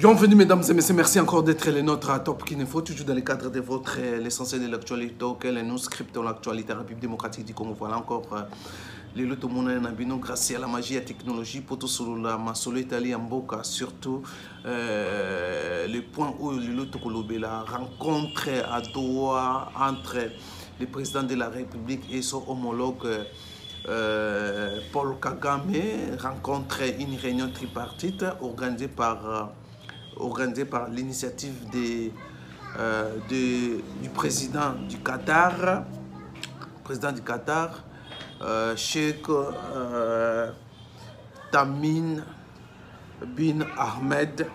Bienvenue mesdames et messieurs, merci encore d'être les nôtres à Top Kinefo, toujours dans le cadre de votre l'essentiel de l'actualité auquel nous scriptons l'actualité République démocratique du Congo. Voilà encore les lots grâce à la magie et la technologie pour tout sur la masolo Italie en Boca, surtout le point où le lot la rencontre à Doha entre le président de la République et son homologue Paul Kagame, rencontre une réunion tripartite organisée par l'initiative du président du Qatar, Cheikh Tamim bin Ahmed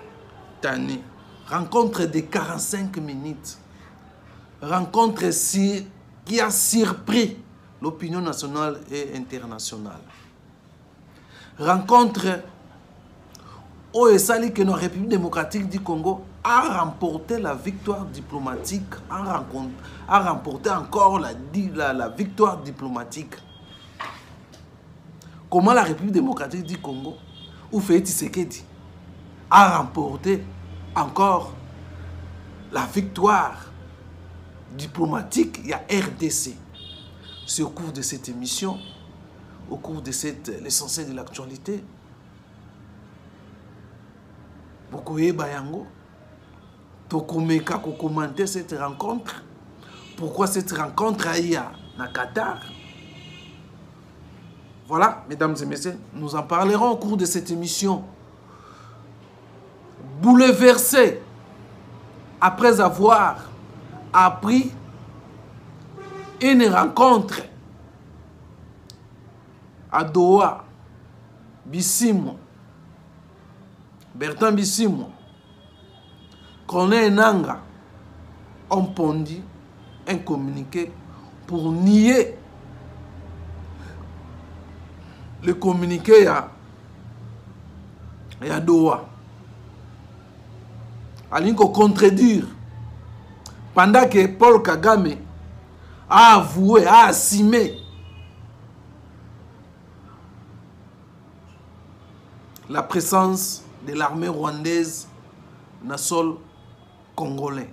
Thani. Rencontre de 45 minutes. Rencontre qui a surpris l'opinion nationale et internationale. Rencontre où est sali que la République démocratique du Congo a remporté la victoire diplomatique, a remporté encore la victoire diplomatique. Comment la République démocratique du Congo, ou Félix Tshisekedi, a remporté encore la victoire diplomatique, il y a RDC. C'est au cours de cette émission, au cours de l'essentiel de l'actualité, Bokoye Bayango, Tokomeka commenter cette rencontre. Pourquoi cette rencontre a eu à Qatar? Voilà, mesdames et messieurs, nous en parlerons au cours de cette émission. Bouleversé après avoir appris une rencontre à Doha, Bissimo, Bertrand Bissimo, Corneille Nanga ont pondu un communiqué pour nier le communiqué à Doha. Il faut contredire. Pendant que Paul Kagame a avoué, a assumé la présence de l'armée rwandaise dans le sol congolais.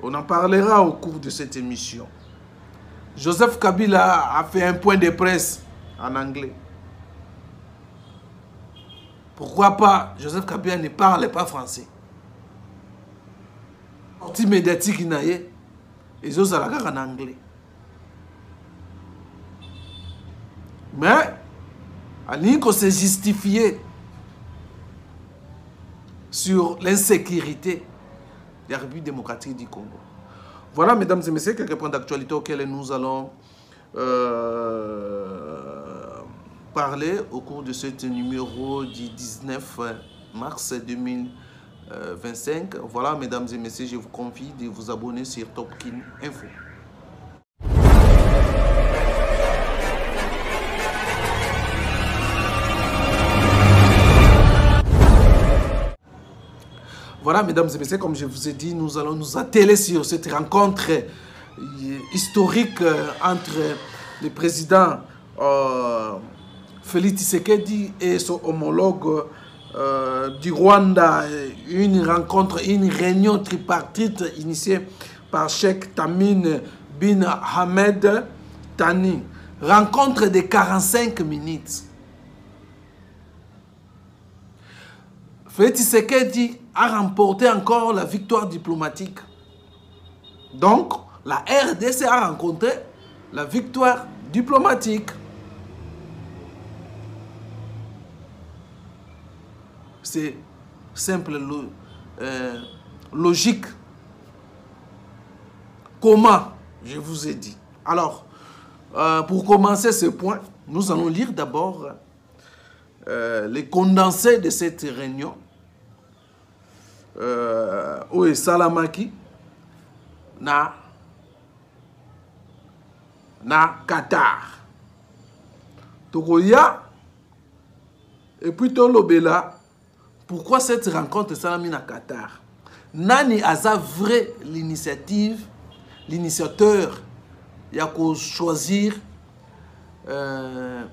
On en parlera au cours de cette émission. Joseph Kabila a fait un point de presse en anglais. Pourquoi pas Joseph Kabila ne parle pas français? Sortie médiatique il y a ils ont en anglais. Mais il faut se justifier sur l'insécurité de la République démocratique du Congo. Voilà, mesdames et messieurs, quelques points d'actualité auxquels nous allons parler au cours de ce numéro du 19 mars 2025. Voilà, mesdames et messieurs, je vous confie de vous abonner sur Topkin Info. Voilà, mesdames et messieurs, comme je vous ai dit, nous allons nous atteler sur cette rencontre historique entre le président Félix Tshisekedi et son homologue du Rwanda. Une rencontre, une réunion tripartite initiée par Cheikh Tamim bin Ahmed Thani. Rencontre de 45 minutes. Félix Tshisekedi a remporté encore la victoire diplomatique. Donc, la RDC a rencontré la victoire diplomatique. C'est simple, logique. Comment? Je vous ai dit. Alors, pour commencer ce point, nous allons lire d'abord les condensés de cette réunion. Où est Salamaki na Qatar. Togoya et puis Tolobela. Pourquoi cette rencontre Salami na Qatar? Nani aza vrai l'initiateur, il y a qu'à choisir le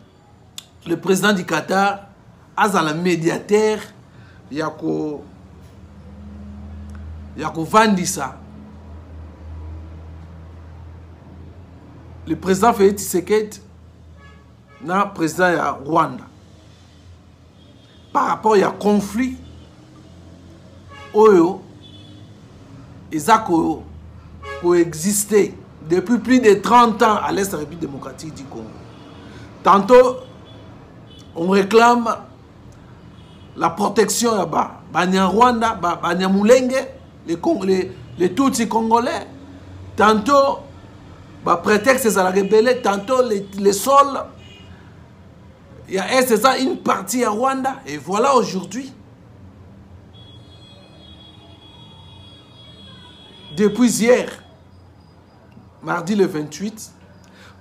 président du Qatar, aza le médiateur Yako Vandisa, le président Félix Tshisekedi, na président ya Rwanda, par rapport à conflit, oyo, ils ont coexisté depuis plus de 30 ans à l'Est de la République démocratique du Congo. Tantôt, on réclame la protection là-bas. Banya Rwanda, Banya Mulenge, les Tutsis congolais. Tantôt, prétexte c'est la rébellion. Tantôt, les sols. Il y a ça, une partie à Rwanda. Et voilà aujourd'hui. Depuis hier, mardi le 28,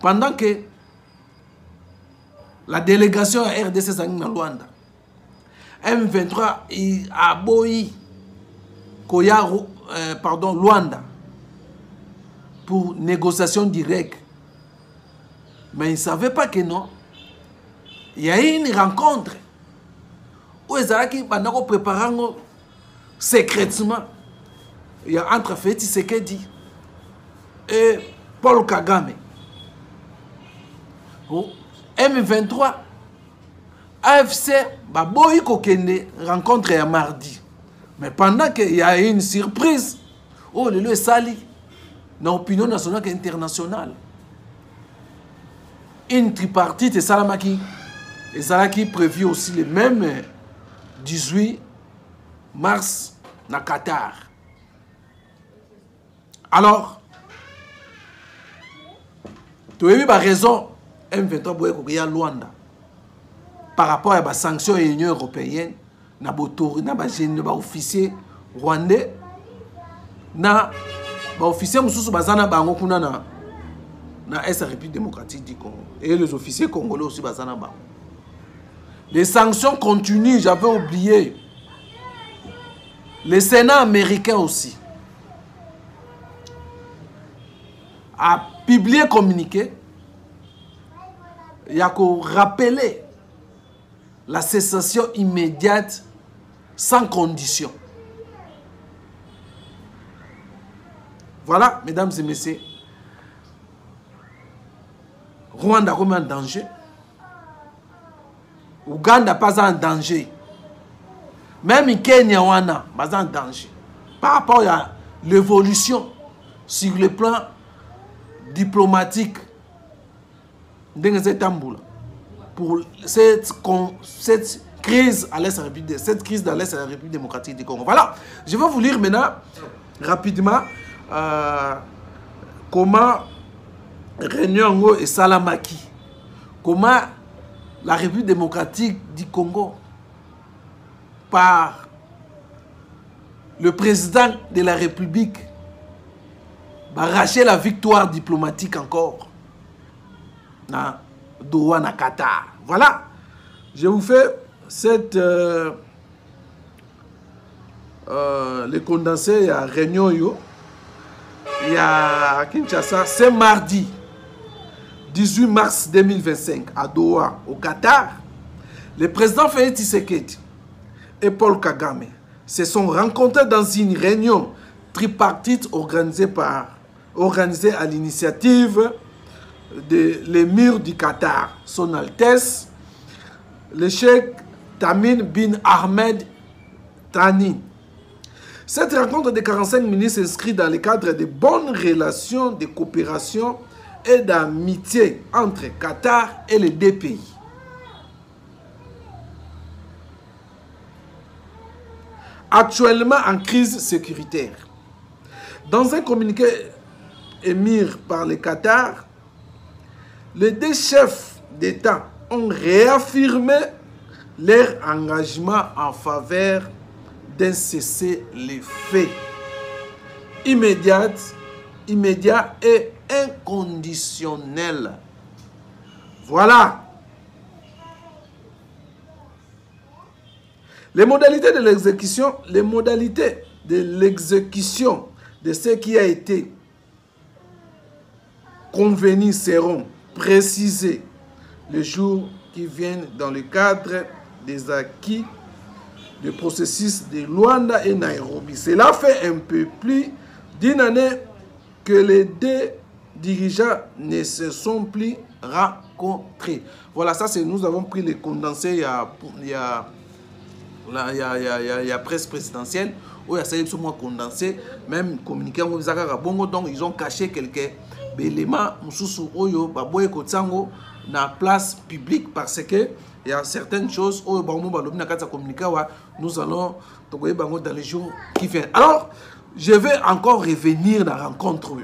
pendant que la délégation à RDC Zangina Luanda, M23 a boyi Koya, Luanda pour négociation directe. Mais ils ne savaient pas que non. Il y a eu une rencontre où ils ont préparé secrètement. Il y a entre Félix Tshisekedi et Paul Kagame. M23, AFC, Baboyi Kokende rencontre un mardi. Mais pendant qu'il y a une surprise, oh, le sali, dans l'opinion nationale et internationale. Une tripartite et Salamaki. Et Salamaki prévu aussi le même 18 mars na Qatar. Alors, tu as eu raison, M23 boye kokia Luanda par rapport à la sanction de l'Union européenne, na officier rwandais, na officier mususu bazana bango kuna na Est République démocratique du Congo et les officiers congolais aussi bazana bango. Les sanctions continuent, j'avais oublié. Le Sénat américain aussi a publié un communiqué. Il y a qu'à rappeler la cessation immédiate sans condition. Voilà, mesdames et messieurs, Rwanda comme en danger. Ouganda pas en danger. Même Kenya wana pas en danger. Par rapport à l'évolution sur le plan diplomatique pour cette crise à l'Est de la République, cette crise dans l'Est de la République démocratique du Congo. Voilà, je vais vous lire maintenant rapidement comment Réunion et Salamaki, comment la République démocratique du Congo, par le président de la République, va arracher la victoire diplomatique encore na Doha, na Qatar. Voilà, je vous fais cette les condensés à Réunion yo. Il y a Kinshasa, c'est mardi 18 mars 2025 à Doha, au Qatar. Le président Félix Tshisekedi et Paul Kagame se sont rencontrés dans une réunion tripartite organisée à l'initiative de l'émir du Qatar, son Altesse, le cheikh Tamim bin Ahmed Thani. Cette rencontre de 45 minutes s'inscrit dans le cadre de bonnes relations de coopération et d'amitié entre Qatar et les deux pays. Actuellement en crise sécuritaire. Dans un communiqué émis par le Qatar, les deux chefs d'État ont réaffirmé leur engagement en faveur d'un cessez-le-feu immédiat et inconditionnel. Voilà. Les modalités de l'exécution de ce qui a été convenu seront précisées les jours qui viennent dans le cadre des acquis du processus de Luanda et Nairobi. Cela fait un peu plus d'une année que les deux dirigeants ne se sont plus rencontrés. Voilà, ça c'est, nous avons pris les condensés il y a presse présidentielle, où il y a ça moins condensé, même communiqué, donc ils ont caché quelques éléments dans la place publique parce que il y a certaines choses où nous allons dans les jours qui viennent. Alors, je vais encore revenir dans la rencontre.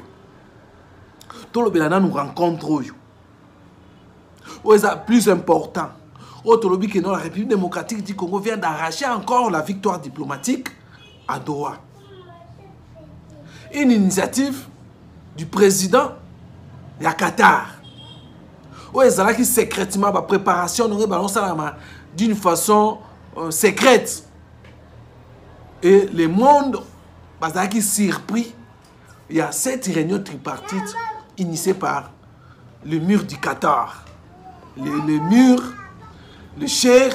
Tout le monde nous rencontre. C'est plus important. La République démocratique du Congo vient d'arracher encore la victoire diplomatique à Doha. Une initiative du président de Qatar. Qui secrètement la préparation d'une façon secrète. Et le monde qui surpris. Il y a cette réunion tripartite initiée par le mur du Qatar. Le mur, le cheikh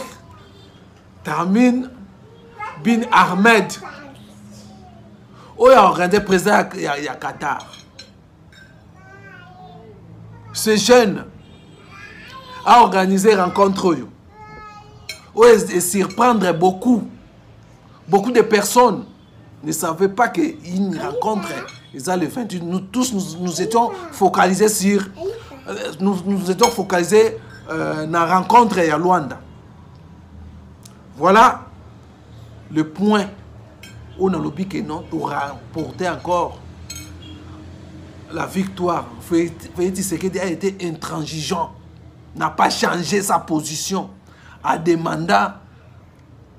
Tamim bin Ahmed. Il y a organisé le président il y a Qatar. Ces jeunes a organisé une rencontre et surprendre beaucoup de personnes ne savaient pas qu'une rencontre ils allaient le 28. Nous tous nous étions focalisés sur nous étions focalisés dans la rencontre à Luanda. Voilà le point où on a l'objet que non pour remporter encore la victoire. Félix Tshisekedi a été intransigeant, n'a pas changé sa position, a demandé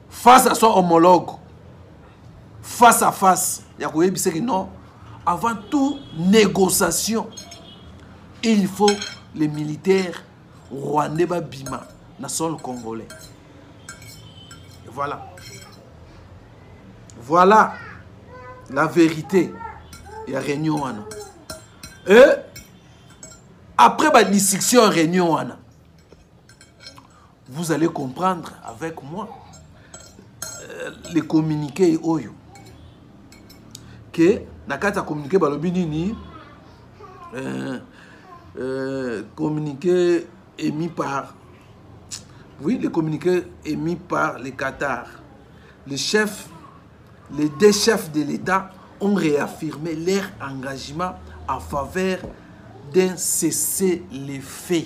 face à son homologue, face à face, il y a que non, avant toute négociation, il faut les militaires rwandais Bima, na sol congolais. Voilà. Voilà la vérité. Il y a réunion. Et après la discussion en réunion, vous allez comprendre avec moi les communiqués Oyo. Que Nakata communiqué balobini communiqué émis par le communiqué émis par le Qatar. Les deux chefs de l'État ont réaffirmé leur engagement en faveur d'un cessez-le-feu.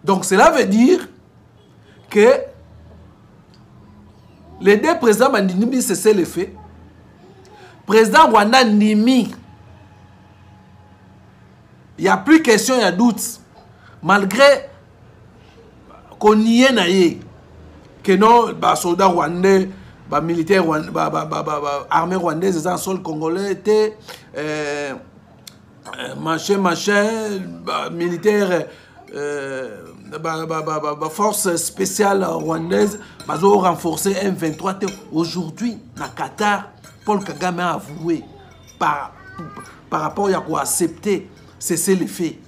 Donc cela veut dire que les deux présidents Mandinimi cessez-le-feu, président Rwanda Nimi, il n'y a plus question, il y a doute. Malgré qu'on y ait que non, les soldats rwandais, les militaires rwandais, l'armée rwandaise, les sol congolais, militaires, forces spéciales rwandaises, ils ont renforcé M23. Aujourd'hui, dans Qatar, Paul Kagame a avoué par rapport à quoi accepter cesser les faits.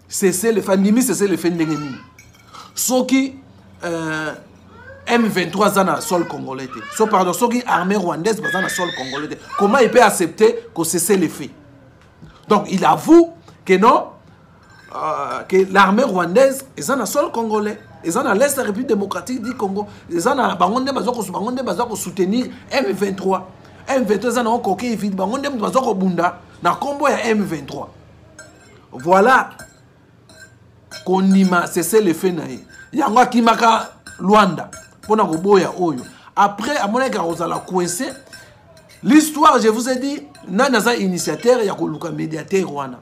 Cesser les faits, Nimi cesser les faits n'engeni. Ce qui M23 dans le sol congolais. Pardon, ce qui armée rwandaise dans le sol congolais. Comment il peut accepter que cesser les faits? Donc il avoue que non, que l'armée rwandaise est dans le sol congolais. Ils sont dans l'Est de la République démocratique du Congo. Ils sont dans le soutenir M23. M23 sont dans le coquille vide. Ils sont dans Bunda. Dans le combo M23. Voilà qu'on a cessé le fait. Il y a un qui m'a Luanda. Après, à mon égard, vous allez coincer. L'histoire, je vous ai dit, il y a un initiateur, il y a un médiateur Rwanda.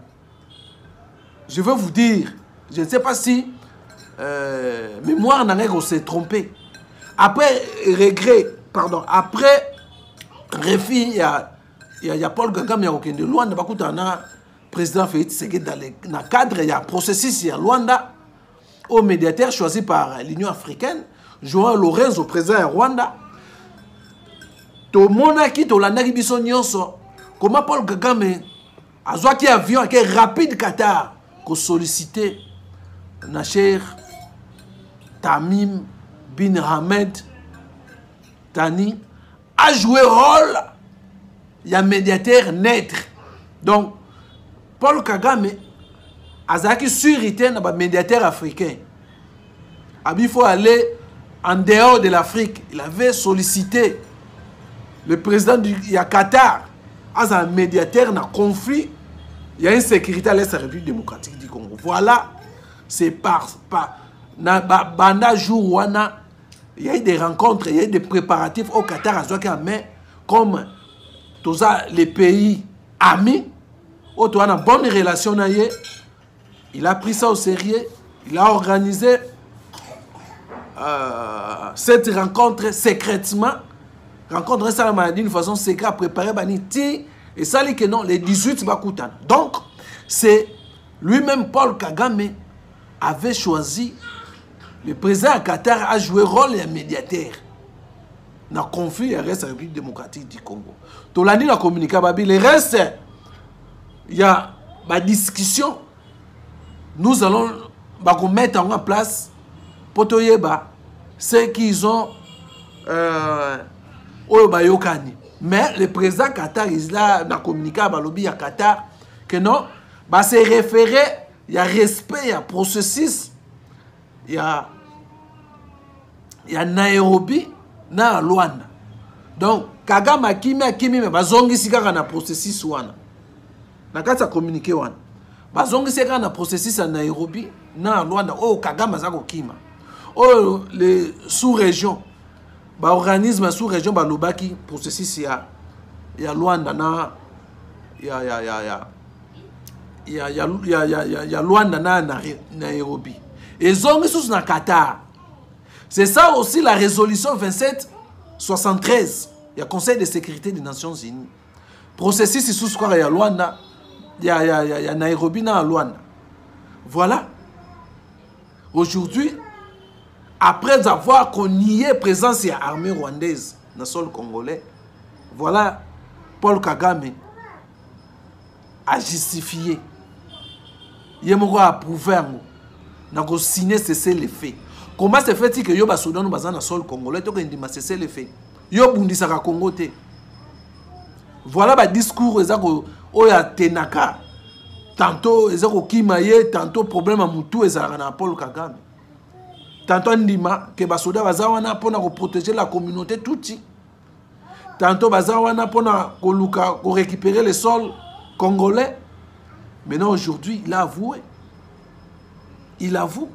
Je veux vous dire, je ne sais pas si mémoire n'a pas s'est trompé. Après regret, pardon, après refus, il y a Paul Kagame qui de Luanda, président Félix Tshisekedi dans le cadre, il y a un processus, il y a Luanda, au médiateur choisi par l'Union africaine, João Lourenço, président de Rwanda. Tout le monde qui est biso nyonso, comment Paul Kagame a joué un avion avec un rapide Qatar pour solliciter Nacher Tamim bin Hamed Tani a joué rôle il y a médiateur neutre. Donc Paul Kagame a surité dans le médiateur africain. Il faut aller en dehors de l'Afrique. Il avait sollicité le président du Qatar as un médiateur dans le conflit. Il y a une sécurité à l'Est de la République démocratique du Congo. Voilà, c'est par Banda jour il y a eu des rencontres, il y a eu des préparatifs au Qatar, mais comme tous les pays amis, où tu as une bonne relation, il a pris ça au sérieux, il a organisé cette rencontre secrètement, rencontre ça d'une façon secrète, préparée, et ça dit que non, les 18 Bakoutan. Donc, c'est lui-même, Paul Kagame, avait choisi, le président à Qatar a joué rôle de médiateur dans le conflit et reste la République démocratique du Congo. Tout l'année, dans le communiqué, le reste, il y a une discussion. Nous allons mettre en place pour ceux qui ont mais le président Qatar, il a communiqué à Balobi à Qatar que non, c'est référé, il y a respect, il y a processus, il y a Nairobi, na Luanda. Donc, Kagame Akimi, bazongi sika na processus wana. Na kata communiqué wana. Bazongi sika na processus à Nairobi, na Luanda. Oh, Kagame zako kima. Oh, les sous-régions. Organisme sous-région balobaki processus ya Luanda na ya Luanda na Nairobi. Et zongi sous na Qatar. C'est ça aussi la résolution 2773. Il y a Conseil de sécurité des Nations Unies. Processus sous quoi il y a Luanda, il y a Nairobi na Luanda. Voilà. Aujourd'hui, après avoir nié présence de l'armée rwandaise dans le sol congolais, voilà, Paul Kagame a justifié. Il a approuvé, il a signé cesser les faits. Comment se fait-il que yo ba Soudan dans le sol congolais to que cesser les faits? Yo bundisa ka Congo te. Voilà le discours ezako oya tenaka. Tantôt ezako kimaye, tantôt problème à mutu ezaka na Paul Kagame. Tantôt ndima que basoda bazawana pona ko protéger la communauté touti. Tantôt bazawana pona ko luka ko récupérer le sol congolais. Maintenant aujourd'hui, il a avoué. Il avoue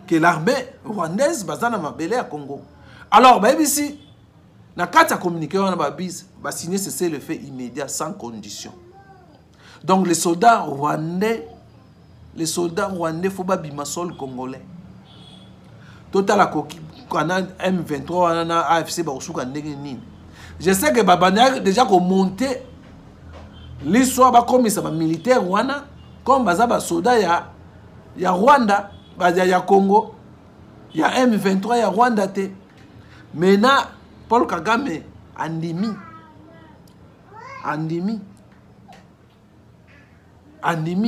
que l'armée rwandaise bazana mabele à Congo. Alors ici na kata communiqué on a signé cesser le fait immédiat sans condition. Donc les soldats rwandais faut pas bima sol congolais. Total la kana M23 na AFC ba usuka ndenge nini. Je sais que babana déjà ko monter l'histoire ba comme ça ba militaire wana comme baza ba soldats ya Rwanda, ya Congo, il y a M23 ya Rwanda te. Maintenant Paul Kagame andimi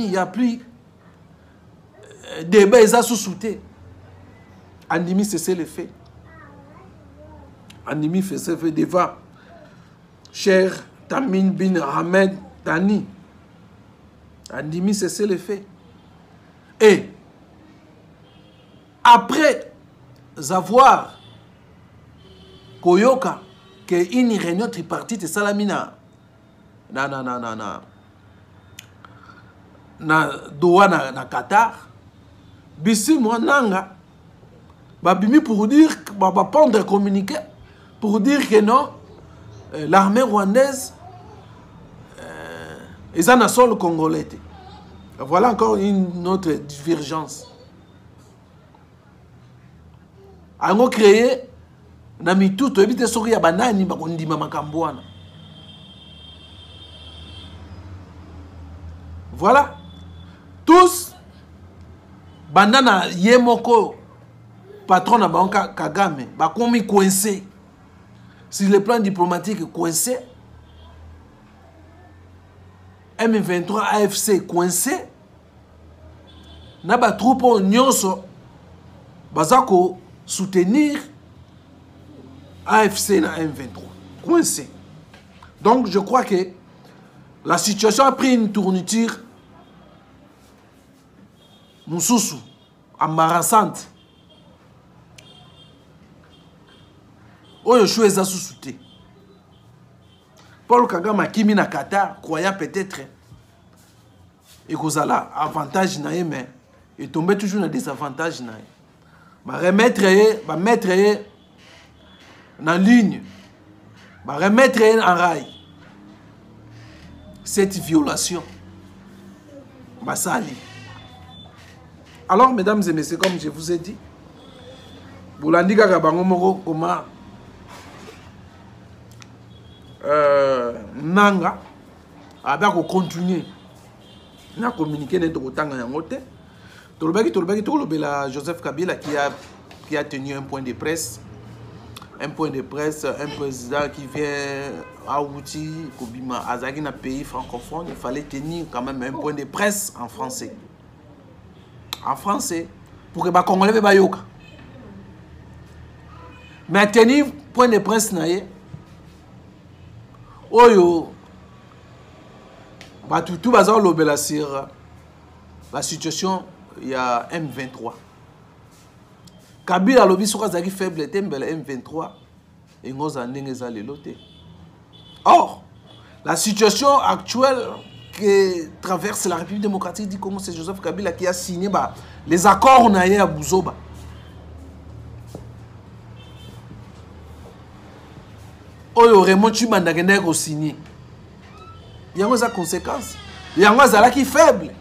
il y a plus débat ils a sous-souté. Andimi c'est le fait. Andimi fait ce fait devant cher Tamim bin Hamed Tani. Andimi c'est le fait. Et après avoir koyoka que une réunion tripartite salamina na Doha na Qatar, bisi mwananga babimi pour dire ba prendre communiqué pour dire que non, l'armée rwandaise est en sol congolais. Voilà encore une autre divergence. Ils ont créé na mituto ebite soki ya banani bakondima makambo wana. Voilà. Tous bandana yemoko patron na banka Kagame bakomi coincé sur le plan diplomatique, coincé. M23 AFC coincé. Na ba troupe nyonso Bazako soutenir AFC na M23. Coincé. Donc je crois que la situation a pris une tourniture Moussoussou, embarrassante. Oyo choisa sous-souté. Paul Kagame Kimi na Qatar, croyant peut-être et que là avantage naé mais il tombait toujours dans des avantages naé. Ba remettre ba mettre en ligne. Ba remettre en rail. Cette violation. Ba sali. Alors mesdames et messieurs, comme je vous ai dit, Boulandika Kabango Moko comment Nanga a continuer à communiquer dans le temps Joseph Kabila qui a tenu un point de presse. Un point de presse, un président qui vient à Outi, Kobima, Azagi, un pays francophone, il fallait tenir quand même un point de presse en français. En français, pour que les Congolais ne soient pas. Mais tenir point de presse, Oyo, tout bazar lobela sur la situation il y a M23. Kabila lobi soka zaki faible tembele M23 et ngoza ndengeza lelote. Or, la situation actuelle que traverse la République démocratique du Congo, c'est Joseph Kabila qui a signé les accords naïe à Bouzoba. Oyo Raymond Chibanda Gendeko signé. Il y a des conséquences. Il y a des qui faible.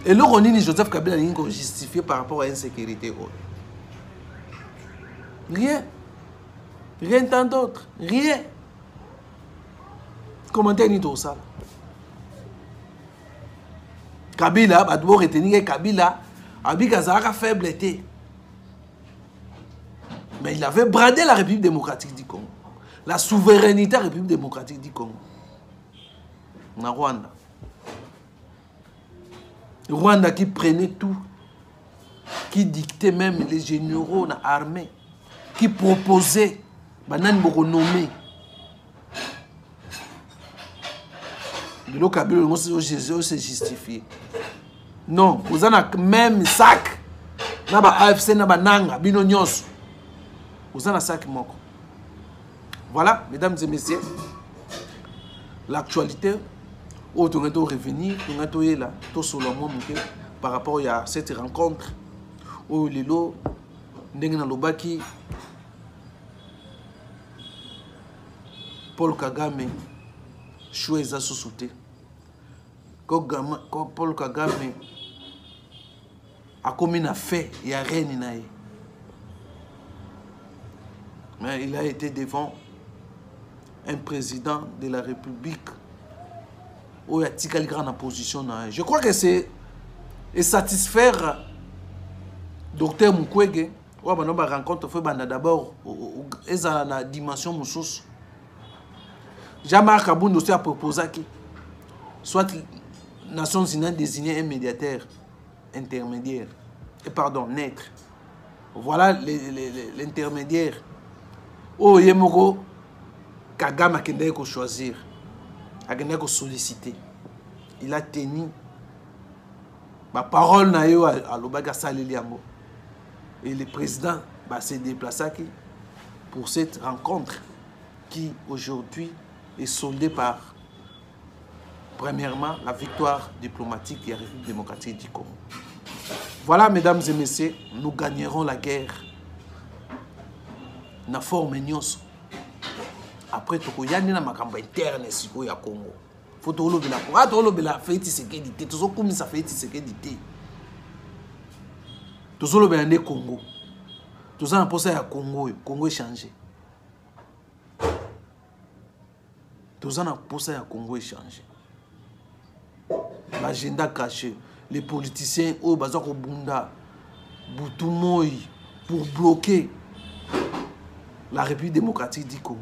Et là, on dit Joseph Kabila n'est pas justifié par rapport à l'insécurité. Rien. Rien tant d'autre. Rien. Commentaire ni tout ça. Kabila, bah doit retenir que Kabila a faible été. Mais il avait bradé la République démocratique du Congo. La souveraineté de la République démocratique du Congo. En Rwanda. Le Rwanda qui prenait tout. Qui dictait même les généraux dans l'armée. Qui proposait. Banan Bokonomé. De l'eau Kabila, c'est justifié. Non, vous avez même sac. Naba AFC, naba Nanga, Bino Nyos. Vous avez un sac moko. Voilà, mesdames et messieurs, l'actualité, où on doit revenir, on doit là, tout sur le monde par rapport à cette rencontre, où Lilo, Ndengena Lobaki, Paul Kagame, choisi sous-souté. Quand Paul Kagame a commis un fait, il n'y a rien. Mais il a été devant un président de la République où il y a une grande position. Je crois que c'est satisfaire Dr Mukwege. On a rencontre d'abord la dimension Moussous. Jean-Marc Abound aussi a proposé que soit les Nations Unies désigné un médiateur intermédiaire. Pardon, neutre. Voilà l'intermédiaire. Oh, Yemoko, Kagame a choisir, a solliciter. Il a tenu ma parole à l'Obaga Saliliango. Et le président s'est déplacé pour cette rencontre qui aujourd'hui est soldée par, premièrement, la victoire diplomatique de la République démocratique du Congo. Voilà, mesdames et messieurs, nous gagnerons la guerre. Na forme nyonso. Après tout il y a une makambo interne siko ya Congo. Faut to lobela pour to lobela faiti sécurité, to zo komisa faiti sécurité. To zo lobela ne Congo. To za na posa ya Congo, Congo changer. To za na posa ya Congo changer. L'agenda caché, les politiciens au bazako bunda Boutumoi pour bloquer la République démocratique du Congo.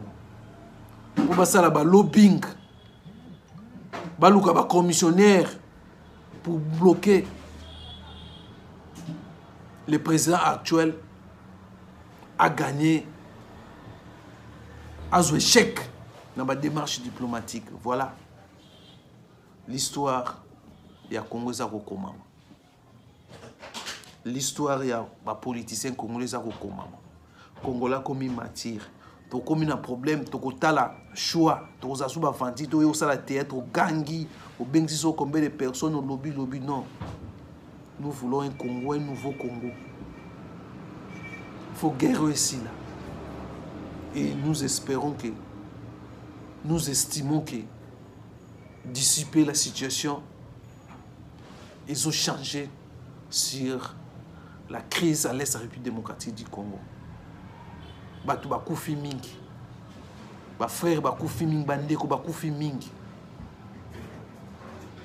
Pour passer là lobbying, baluka ba commissionnaire pour bloquer le président actuel a gagné, a joué échec dans la démarche diplomatique. Voilà. L'histoire, il y a Congo Zarokomama. L'histoire, il y a des politiciens congolais Zarokomama. Congolais comme matière. Tu as un problème, tu as un choix, tu as un vendu, tu as un théâtre, tu as un gangi, tu as combien de personnes au lobby. Non. Nous voulons un Congo, un nouveau Congo. Il faut guérir ici. Là. Et nous espérons que, nous estimons que dissiper la situation, ils ont changé sur la crise à l'Est de la République démocratique du Congo. Batu bakufi mingi. Ba frère bakufi mingi, bandeko bakufi mingi.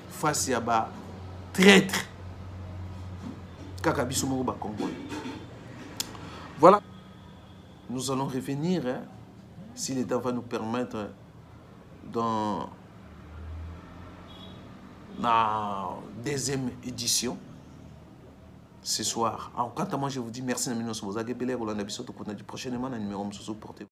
Face à ba traître. Kaka biso moko ba Congo. Voilà. Nous allons revenir, hein, si l'État va nous permettre, dans la deuxième édition, ce soir. Alors, quant à moi, je vous dis merci. Prochainement, un numéro de portez.